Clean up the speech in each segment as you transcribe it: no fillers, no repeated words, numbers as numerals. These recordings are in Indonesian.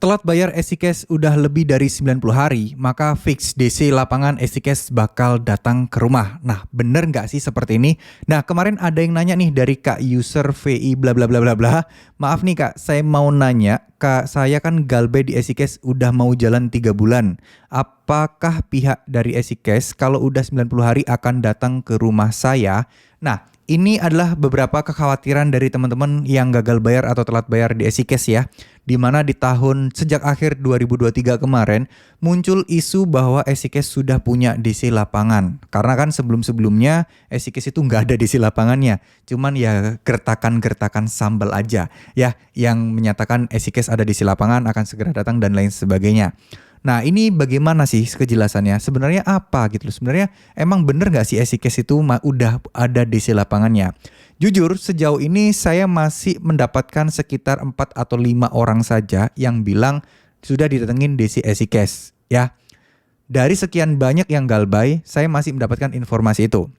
Telat bayar EasyCash udah lebih dari 90 hari, maka fix DC lapangan EasyCash bakal datang ke rumah. Nah, bener nggak sih seperti ini? Nah, kemarin ada yang nanya nih dari Kak user VI bla bla bla bla bla. Maaf nih Kak, saya mau nanya, Kak, saya kan galbay di EasyCash udah mau jalan 3 bulan. Apakah pihak dari EasyCash kalau udah 90 hari akan datang ke rumah saya? Nah, ini adalah beberapa kekhawatiran dari teman-teman yang gagal bayar atau telat bayar di EasyCash ya. Di mana di tahun sejak akhir 2023 kemarin muncul isu bahwa EasyCash sudah punya DC lapangan. Karena kan sebelum-sebelumnya EasyCash itu nggak ada DC lapangannya. Cuman ya gertakan-gertakan sambal aja ya yang menyatakan EasyCash ada DC lapangan akan segera datang dan lain sebagainya. Nah ini bagaimana sih kejelasannya? Sebenarnya apa gitu loh? Sebenarnya emang bener nggak sih EasyCash itu udah ada DC lapangannya? Jujur sejauh ini saya masih mendapatkan sekitar 4 atau 5 orang saja yang bilang sudah didatengin DC EasyCash ya. Dari sekian banyak yang galbay, saya masih mendapatkan informasi itu.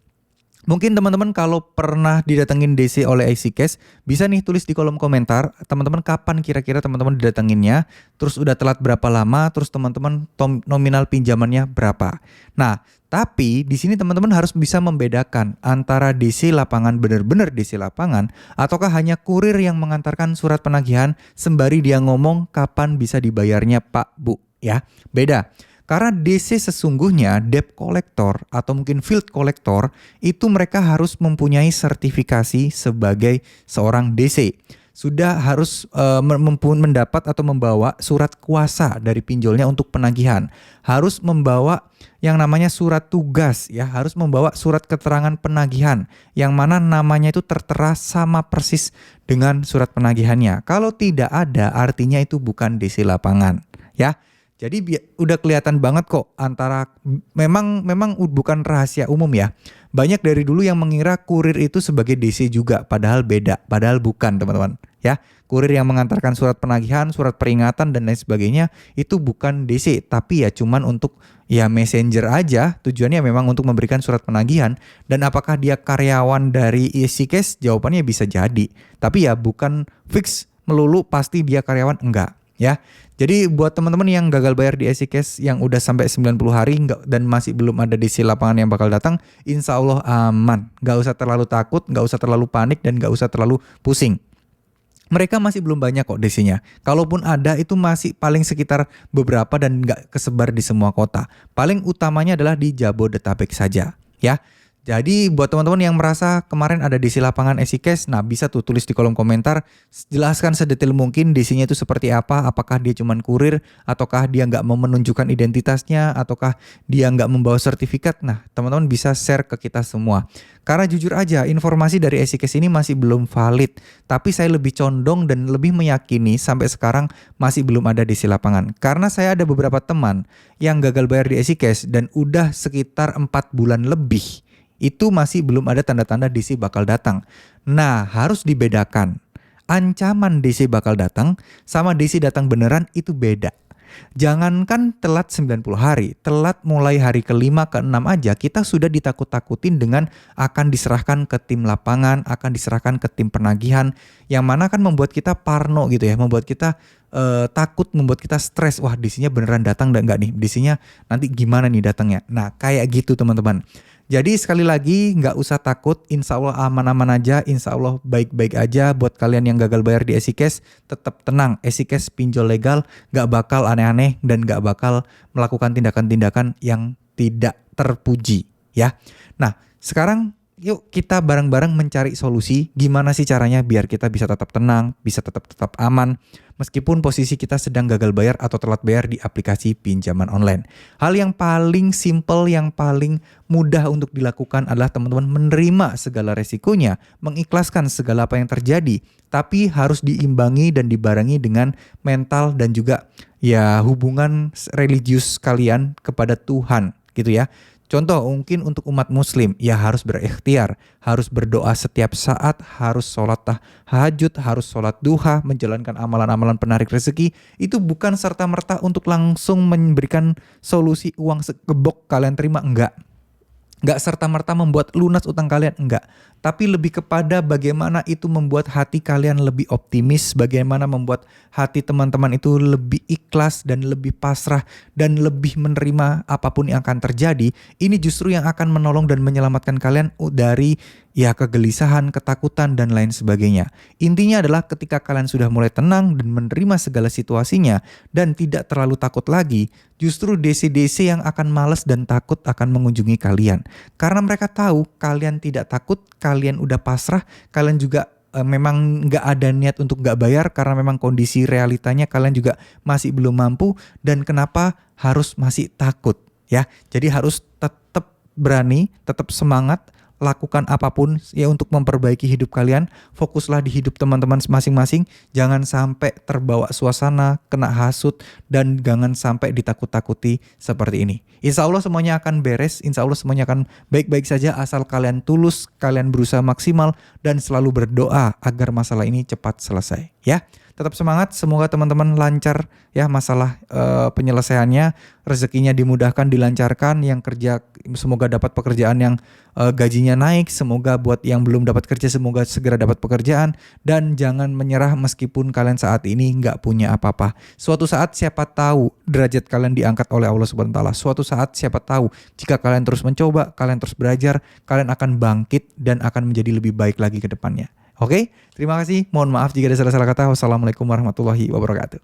Mungkin teman-teman kalau pernah didatengin DC oleh EasyCash, bisa nih tulis di kolom komentar, teman-teman kapan kira-kira teman-teman didatenginnya, terus udah telat berapa lama, terus teman-teman nominal pinjamannya berapa. Nah, tapi di sini teman-teman harus bisa membedakan antara DC lapangan benar-benar DC lapangan, ataukah hanya kurir yang mengantarkan surat penagihan sembari dia ngomong kapan bisa dibayarnya Pak Bu, ya. Beda. Karena DC sesungguhnya debt collector atau mungkin field collector itu mereka harus mempunyai sertifikasi sebagai seorang DC. Sudah harus mendapat atau membawa surat kuasa dari pinjolnya untuk penagihan. Harus membawa yang namanya surat tugas ya, harus membawa surat keterangan penagihan yang mana namanya itu tertera sama persis dengan surat penagihannya. Kalau tidak ada artinya itu bukan DC lapangan ya. Jadi udah kelihatan banget kok antara memang bukan rahasia umum ya. Banyak dari dulu yang mengira kurir itu sebagai DC juga, padahal beda, padahal bukan teman-teman. Ya, kurir yang mengantarkan surat penagihan, surat peringatan dan lain sebagainya itu bukan DC, tapi ya cuman untuk ya messenger aja. Tujuannya memang untuk memberikan surat penagihan. Dan apakah dia karyawan dari EasyCash? Jawabannya bisa jadi. Tapi ya bukan fix melulu pasti dia karyawan, enggak. Ya, jadi buat teman-teman yang gagal bayar di EasyCash yang udah sampai 90 hari dan masih belum ada DC lapangan yang bakal datang, insya Allah aman. Gak usah terlalu takut, gak usah terlalu panik, dan gak usah terlalu pusing. Mereka masih belum banyak kok DC-nya. Kalaupun ada itu masih paling sekitar beberapa dan gak kesebar di semua kota. Paling utamanya adalah di Jabodetabek saja ya. Jadi buat teman-teman yang merasa kemarin ada DC lapangan EasyCash, nah bisa tuh tulis di kolom komentar, jelaskan sedetail mungkin DC-nya itu seperti apa, apakah dia cuman kurir, ataukah dia nggak mau menunjukkan identitasnya, ataukah dia nggak membawa sertifikat. Nah teman-teman bisa share ke kita semua. Karena jujur aja informasi dari EasyCash ini masih belum valid, tapi saya lebih condong dan lebih meyakini sampai sekarang masih belum ada DC lapangan. Karena saya ada beberapa teman yang gagal bayar di EasyCash dan udah sekitar 4 bulan lebih. Itu masih belum ada tanda-tanda DC bakal datang. Nah, harus dibedakan. Ancaman DC bakal datang sama DC datang beneran itu beda. Jangankan telat 90 hari, telat mulai hari ke-5 ke-6 aja kita sudah ditakut-takutin dengan akan diserahkan ke tim lapangan, akan diserahkan ke tim penagihan, yang mana kan membuat kita parno gitu ya, membuat kita takut, membuat kita stres. Wah, DC-nya beneran datang dan enggak nih? DC-nya nanti gimana nih datangnya? Nah, kayak gitu teman-teman. Jadi sekali lagi nggak usah takut, insya Allah aman-aman aja, insya Allah baik-baik aja. Buat kalian yang gagal bayar di EasyCash, tetap tenang, EasyCash pinjol legal, nggak bakal aneh-aneh dan nggak bakal melakukan tindakan-tindakan yang tidak terpuji ya. Nah sekarang yuk kita bareng-bareng mencari solusi gimana sih caranya biar kita bisa tetap tenang, bisa tetap aman meskipun posisi kita sedang gagal bayar atau telat bayar di aplikasi pinjaman online. Hal yang paling simple, yang paling mudah untuk dilakukan adalah teman-teman menerima segala resikonya, mengikhlaskan segala apa yang terjadi, tapi harus diimbangi dan dibarengi dengan mental dan juga ya hubungan religius kalian kepada Tuhan gitu ya. Contoh mungkin untuk umat muslim, ya harus berikhtiar, harus berdoa setiap saat, harus sholat tahajud, harus sholat duha, menjalankan amalan-amalan penarik rezeki. Itu bukan serta-merta untuk langsung memberikan solusi uang segebok kalian terima, enggak. Nggak serta-merta membuat lunas utang kalian, enggak. Tapi lebih kepada bagaimana itu membuat hati kalian lebih optimis, bagaimana membuat hati teman-teman itu lebih ikhlas dan lebih pasrah dan lebih menerima apapun yang akan terjadi. Ini justru yang akan menolong dan menyelamatkan kalian dari ya kegelisahan, ketakutan dan lain sebagainya. Intinya adalah ketika kalian sudah mulai tenang dan menerima segala situasinya dan tidak terlalu takut lagi, justru DC-DC yang akan malas dan takut akan mengunjungi kalian. Karena mereka tahu kalian tidak takut, kalian udah pasrah, kalian juga memang nggak ada niat untuk nggak bayar karena memang kondisi realitanya kalian juga masih belum mampu dan kenapa harus masih takut ya. Jadi harus tetap berani, tetap semangat, lakukan apapun ya untuk memperbaiki hidup kalian. Fokuslah di hidup teman-teman masing-masing. Jangan sampai terbawa suasana, kena hasut, dan jangan sampai ditakut-takuti seperti ini. Insya Allah semuanya akan beres. Insya Allah semuanya akan baik-baik saja asal kalian tulus, kalian berusaha maksimal, dan selalu berdoa agar masalah ini cepat selesai. Ya, tetap semangat. Semoga teman-teman lancar ya masalah penyelesaiannya. Rezekinya dimudahkan, dilancarkan. Yang kerja semoga dapat pekerjaan yang gajinya naik. Semoga buat yang belum dapat kerja semoga segera dapat pekerjaan. Dan jangan menyerah meskipun kalian saat ini nggak punya apa-apa. Suatu saat siapa tahu derajat kalian diangkat oleh Allah Subhanahu wa taala. Suatu saat siapa tahu jika kalian terus mencoba, kalian terus belajar, kalian akan bangkit dan akan menjadi lebih baik lagi ke depannya. Oke, terima kasih. Mohon maaf jika ada salah-salah kata. Wassalamualaikum warahmatullahi wabarakatuh.